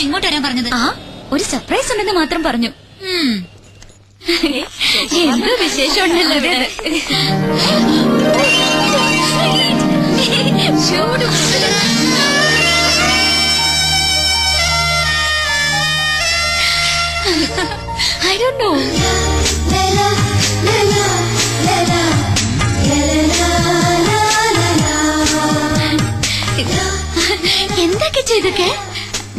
ചോദിച്ചു ഇങ്ങോട്ട് വരാൻ പറഞ്ഞത്? ആ, ഒരു സർപ്രൈസ് ഉണ്ടെന്ന് മാത്രം പറഞ്ഞു. എന്തോ വിശേഷം ഉണ്ടല്ലോ ഇവിടെ. I don't know. എന്തൊക്കെ ചെയ്തൊക്കെ?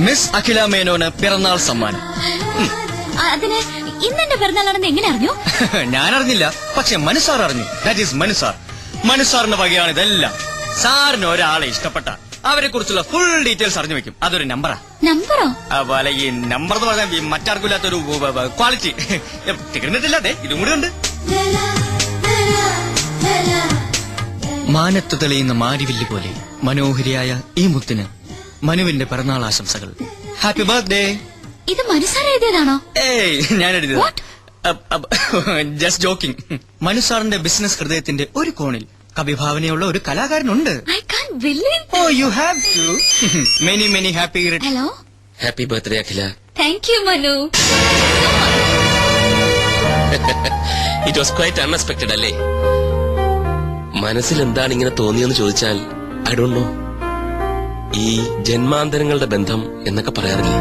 മിസ് അഖില മേനോന് പിറന്നാൾ സമ്മാനം. അതിന് ഇന്നെന്റെ പിറന്നാളാണെന്ന് എങ്ങനെ അറിഞ്ഞു? ഞാൻ അറിഞ്ഞില്ല, പക്ഷെ മനുസാർ അറിഞ്ഞു. That is മനുസാർ. മനുസാറിന്റെ വകയാണ് ഇതെല്ലാം. സാറിന് ഒരാളെ ഇഷ്ടപ്പെട്ട അവരെ കുറിച്ചുള്ള ഫുൾ ഡീറ്റെയിൽസ് അറിഞ്ഞു വെക്കും. അതൊരു നമ്പറാ. നമ്പറോ? അതുപോലെ ഈ നമ്പർ എന്ന് പറഞ്ഞാൽ മറ്റാർക്കില്ലാത്തൊരു ക്വാളിറ്റി. തീർന്നിട്ടില്ലാതെ ഇതും കൂടി ഉണ്ട്. മാനത്ത് തെളിയുന്ന മാരിവില്ല് പോലെ മനോഹരിയായ ഈ മുത്തിന് മനുവിന്റെ പിറന്നാൾ ആശംസകൾ. Happy birthday. ഇത് മനുസാർ എഴുതിയതാണോ? ഏയ്, ഞാൻ എഴുതിയത്. Just joking. മനുസാറിന്റെ ബിസിനസ് ഹൃദയത്തിന്റെ ഒരു കോണിൽ കവിഭാവനയുള്ള ഒരു കലാകാരനുണ്ട്. I can't believe it. Oh, you have to. Many, many happy returns. Hello. Happy birthday, Akhila. Thank you, Manu. It was quite unexpected, അല്ലേ? മനസ്സിൽ എന്താണ് ഇങ്ങനെ തോന്നിയെന്ന് ചോദിച്ചാൽ I don't know. ഈ ജന്മാന്തരങ്ങളുടെ ബന്ധം എന്നൊക്കെ പറയാറില്ലേ?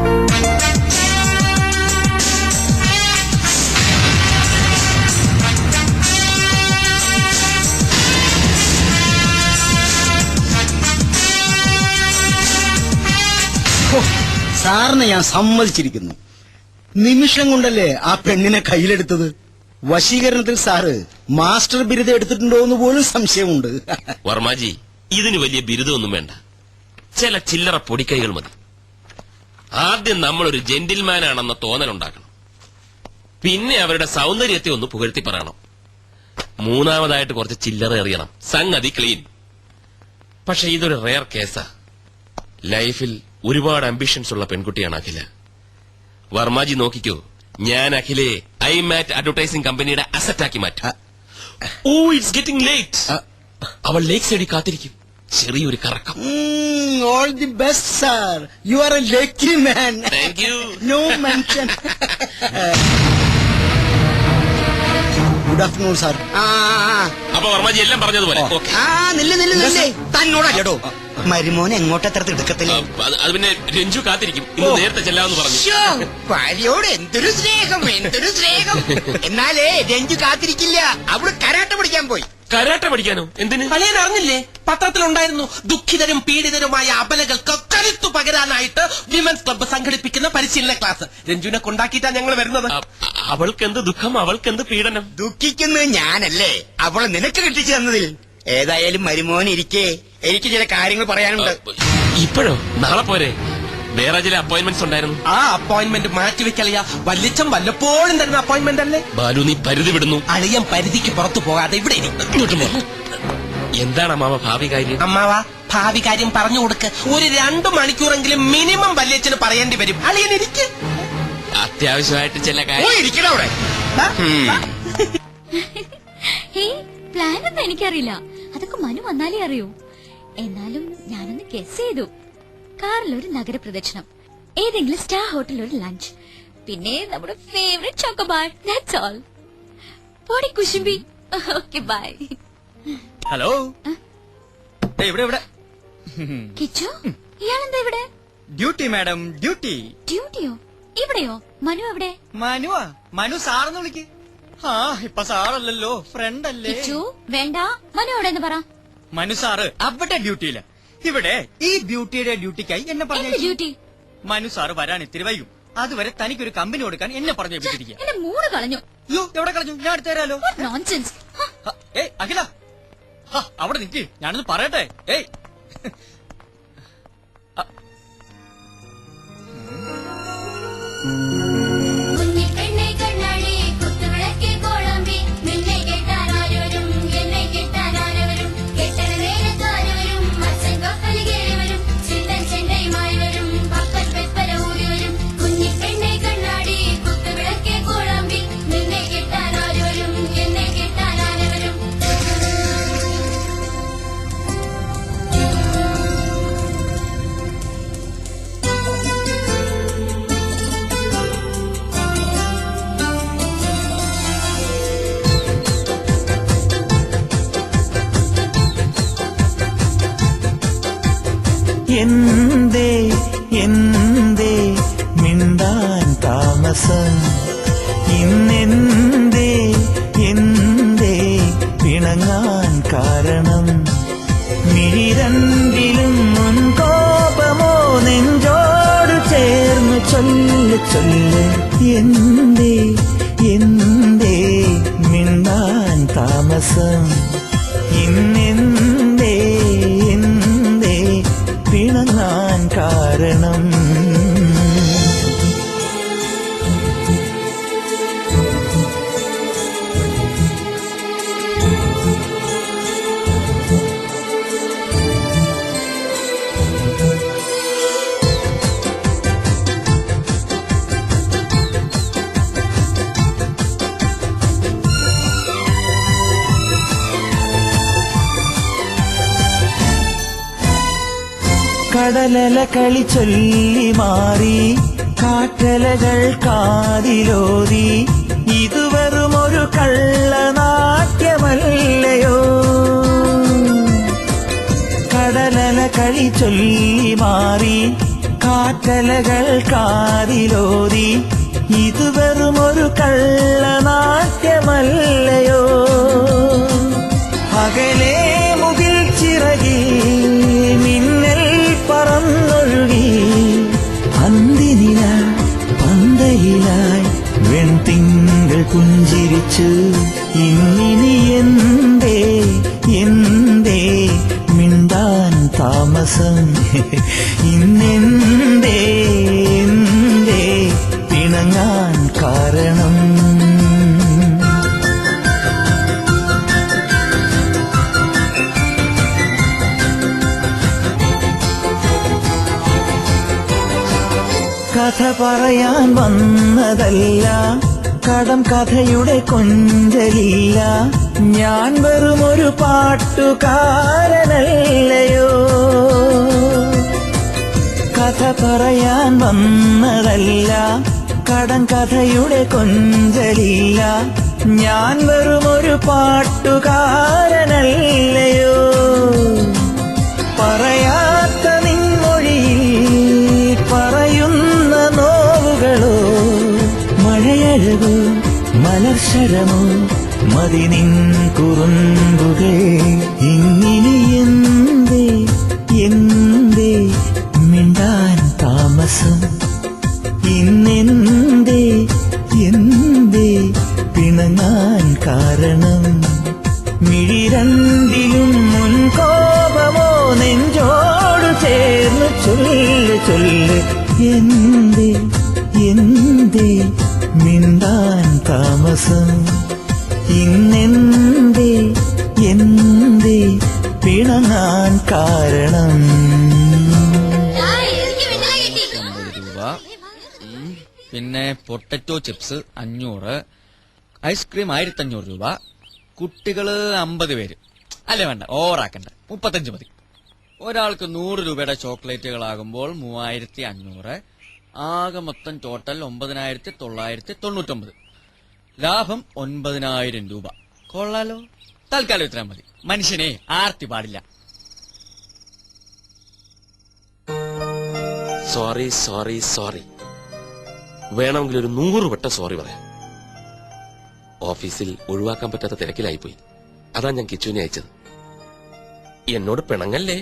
സാറിനെ ഞാൻ സമ്മതിച്ചിരിക്കുന്നു. നിമിഷം കൊണ്ടല്ലേ ആ പെണ്ണിനെ കയ്യിലെടുത്തത്. വശീകരണത്തിൽ സാറ് മാസ്റ്റർ ബിരുദം എടുത്തിട്ടുണ്ടോ എന്ന് പോലും സംശയമുണ്ട്. വർമാജി, ഇതിന് വലിയ ബിരുദമൊന്നും വേണ്ട. ചില ചില്ലറ പൊടിക്കൈകൾ മതി. ആദ്യം നമ്മളൊരു ജെന്റിൽമാനാണെന്ന തോന്നലുണ്ടാക്കണം. പിന്നെ അവരുടെ സൗന്ദര്യത്തെ ഒന്ന് പുകഴ്ത്തി പറയണം. മൂന്നാമതായിട്ട് കുറച്ച് ചില്ലറ എറിയണം. സംഗതി ക്ലീൻ. പക്ഷെ ഇതൊരു റെയർ കേസാ. ലൈഫിൽ ഒരുപാട് അംബിഷൻസ് ഉള്ള പെൺകുട്ടിയാണ് അഖില. വർമാജി നോക്കിക്കോ, ഞാൻ അഖിലയെ ഐമാറ്റ് അഡ്വർടൈസിംഗ് കമ്പനിയുടെ അസറ്റാക്കി മാറ്റാം. Oh, it's getting late. അവൾ ലേക്ക് സൈഡിൽ കാത്തിരിക്കും. ചെറിയൊരു കറക്കം. All the best sir. You are a lucky man. Thank you. No mention. Good afternoon sir. അപ്പൊ വർമാജി എല്ലാം പറഞ്ഞതുപോലെ. തന്നോടാ ചേട്ടോ മരുമോനെ എങ്ങോട്ടത്ര തിടുക്കത്തില്ല. അത് പിന്നെ രഞ്ജു കാത്തിരിക്കും. ഇന്ന് നേരത്തെ ചെല്ലാമെന്ന് പറഞ്ഞു. ഭാര്യയോട് എന്തൊരു സ്നേഹം, എന്തൊരു സ്നേഹം. എന്നാലേ രഞ്ജു കാത്തിരിക്കില്ല. അവള് കരാട്ട പഠിക്കാൻ പോയി. കരാട്ട പഠിക്കാനോ? എന്തിന്? അളിയൻ അറിഞ്ഞില്ലേ? പത്രത്തിലുണ്ടായിരുന്നു. ദുഃഖിതരും പീഡിതരുമായ അബലകൾക്ക് കരുത്തു പകരാനായിട്ട് വിമൻസ് ക്ലബ്ബ് സംഘടിപ്പിക്കുന്ന പരിശീലന ക്ലാസ്. രഞ്ജുവിനെ കൊണ്ടാക്കിയിട്ടാ ഞങ്ങൾ വരുന്നത്. അവൾക്കെന്ത് ദുഃഖം, അവൾക്കെന്ത് പീഡനം? ദുഃഖിക്കുന്നത് ഞാനല്ലേ, അവളെ നിനക്ക് കെട്ടിച്ചു തന്നതിൽ. ഏതായാലും മരുമോനിരിക്കെ എനിക്ക് ചില കാര്യങ്ങൾ പറയാനുണ്ട്. ഇപ്പോഴോ? നാളെ പോരെ? വേറെ ചില അപ്പോയിന്റ്മെന്റ്സ് ഉണ്ടായിരുന്നു. ആ അപ്പോയിന്റ്മെന്റ് മാറ്റിവെക്കലയാ. വല്ലിച്ചം വല്ലപ്പോഴും തരുന്ന അപ്പോയിന്റ്മെന്റ് അല്ലേ? ബാലു, നീ പരിധി വിടുന്നു. അളിയൻ പരിധിക്ക് പുറത്തു പോകാതെ ഇവിടെ എന്താണ് അമ്മാവ ഭാവി കാര്യം? അമ്മാവ, ഭാവി കാര്യം പറഞ്ഞു കൊടുക്ക്. ഒരു 2 മണിക്കൂറെങ്കിലും മിനിമം വല്യച്ഛന് പറയേണ്ടി വരും. അളിയൻ ഇരിക്ക്. അത്യാവശ്യമായിട്ട് ചില കാര്യം. പ്ലാൻ ഒന്നും എനിക്കറിയില്ല. അതൊക്കെ മനു വന്നാലേ അറിയൂ. എന്നാലും ഞാനൊന്ന് ഗസ് ചെയ്തു. കാറിലൊരു നഗരപ്രദക്ഷിണം, ഏതെങ്കിലും സ്റ്റാർ ഹോട്ടലിൽ ഒരു ലഞ്ച്, പിന്നെ നമ്മുടെ ഫേവറേറ്റ് ചോക്കോബാർ. That's all. പോടി കുശുംബി. Okay, by. ഹലോ. ഇവിടെ കിച്ചു, ഇയാളെന്താ ഇവിടെ? Duty madam, duty. ഡ്യൂട്ടിയോ? ഇവിടെയോ? മനു എവിടെ? മനുവാ? മനു സാറെന്ന് വിളിക്ക്. ആ, ഇപ്പൊ സാറല്ലല്ലോ, ഫ്രണ്ട് അല്ലേ. കിച്ചു വേണ്ട, മനു എവിടെന്ന് പറ. മനു സാറ് അവിടെ ഡ്യൂട്ടിയില്ല. ഇവിടെ ഈ ഡ്യൂട്ടിയുടെ ഡ്യൂട്ടിക്കായി എന്നെ പറഞ്ഞു. ഡ്യൂട്ടി? മനു സാറ് വരാൻ ഇത്തിരി വൈകും. അതുവരെ തനിക്കൊരു കമ്പനി കൊടുക്കാൻ എന്നെ പറഞ്ഞേപ്പിച്ചിരിക്കുക. എന്റെ മൂട് കളഞ്ഞു. യോ, എവിടെ കളഞ്ഞു? ഞാൻ എടുത്തു തരാലോ. നോൺസെൻസ്. ഏയ് അഖില, അവിടെ നിൽക്ക്, ഞാനൊന്ന് പറയട്ടെ. ഏയ് എന്തേ എന്തേ മിണ്ടാൻ താമസം ഇന്നെന്തേ എന്തേ പിണങ്ങാൻ കാരണം മിഴിരണ്ടിലും മുൻകോപമോ നെഞ്ചോട് ചേർന്ന് ചൊല്ല് ചൊല്ല് എന്തേ എന്തേ മിണ്ടാൻ താമസം ഇന്നെന്തേ എന്തേ പിണങ്ങാൻ കാരണം കടലല കളി ചൊല്ലി മാറി കാറ്റലകൾ കാതിലോതി ഇതുവരും ഒരു കള്ളനാട്യമല്ലയോ കടലല കളി ചൊല്ലി മാറി കാറ്റലകൾ കാതിലോതി ഇതുവരും ഒരു കള്ളനാട്യമല്ലയോ അകലെ മുകിൽ ചിറകി മിന്നൽ പറന്നൊഴുകി അന്തിനില പന്തയിലായി വെൺതിങ്കൾ പുഞ്ചിരിച്ചു ഇന്നിനി എന്തേ എന്തേ മിണ്ടാൻ താമസം ഇന്നെന്തേ എന്തേ പിണങ്ങാൻ കാരണം കഥ പറയാൻ വന്നതല്ല കടം കഥയുടെ കൊഞ്ചലില്ല ഞാൻ വെറും ഒരു പാട്ടുകാരനല്ലയോ കഥ പറയാൻ വന്നതല്ല കടം കഥയുടെ കൊഞ്ചലില്ല ഞാൻ വെറും ഒരു പാട്ടുകാരനല്ലയോ പറയാത്ത നിൻമൊഴിയിൽ പറയുന്ന നോവുകളോ മഴയഴകോ മലർശരമോ മതി നിൻ കുറുമ്പുകൾ ഇന്നിനി എന്തേ എന്തേ മിണ്ടാൻ താമസം ഇന്നെന്തേ എന്തേ പിണങ്ങാൻ കാരണം മിഴിരണ്ടിലും മുൻകോപമോ നെഞ്ചോട് ചേർന്ന് ചൊല്ല് ചൊല്ല് എന്തേ എന്തേ മിണ്ടാൻ താമസം ഇന്നെന്തേ എന്തേ പിണങ്ങാൻ കാരണം രൂപ പിന്നെ പൊട്ടറ്റോ ചിപ്സ് 500 ഐസ്ക്രീം 1500 രൂപ കുട്ടികള് 50 പേര് അല്ലേ വേണ്ട ഓവറാക്കണ്ട 35 മതി ഒരാൾക്ക് 100 രൂപയുടെ ചോക്ലേറ്റുകളാകുമ്പോൾ 3500 ആകെ മൊത്തം ടോട്ടൽ 9999 ലാഭം 9000 രൂപ കൊള്ളാലോ തൽക്കാലം ഇത്രയും മതി മനുഷ്യനെ ആർത്തി പാടില്ല സോറി സോറി സോറി വേണമെങ്കിൽ ഒരു 100 വട്ടം സോറി പറയാം ഓഫീസിൽ ഒഴിവാക്കാൻ പറ്റാത്ത തിരക്കിലായിപ്പോയി അതാ ഞാൻ കിച്ചുവിനെ അയച്ചത് എന്നോട് പിണങ്ങല്ലേ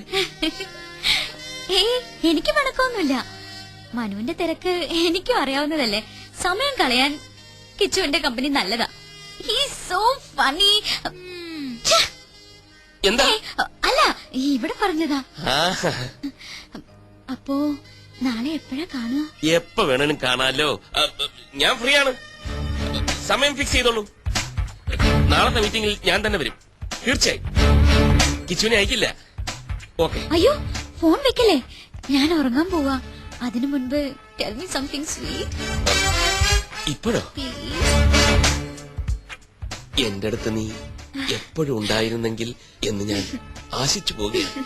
എനിക്ക് പിണക്കൊന്നുമില്ല മനുവിന്റെ തിരക്ക് എനിക്കും അറിയാവുന്നതല്ലേ സമയം കളയാൻ കിച്ചുവിന്റെ കമ്പനി നല്ലതാ സോ ഫണി എന്താ അല്ല ഇവിടെ പറഞ്ഞതാ അപ്പോ നാളെ എപ്പോഴാ കാണുക എപ്പോ വേണേലും കാണാലോ ഞാൻ ഫ്രീ ആണ് സമയം ഫിക്സ് ചെയ്തോളൂ നാളത്തെ മീറ്റിംഗിൽ ഞാൻ തന്നെ വരും തീർച്ചയായും കിച്ചുവിനെ അയക്കില്ല ഓക്കെ അയ്യോ ഫോൺ വെക്കല്ലേ ഞാൻ ഉറങ്ങാൻ പോവാ അതിനു മുൻപ് ടെൽ മീ സംതിങ് സ്വീറ്റ് ഇപ്പോഴോ പ്ലീസ് എന്റെ അടുത്ത് നീ എപ്പോഴും ഉണ്ടായിരുന്നെങ്കിൽ എന്ന് ഞാൻ ആശിച്ചു പോകുകയാണ്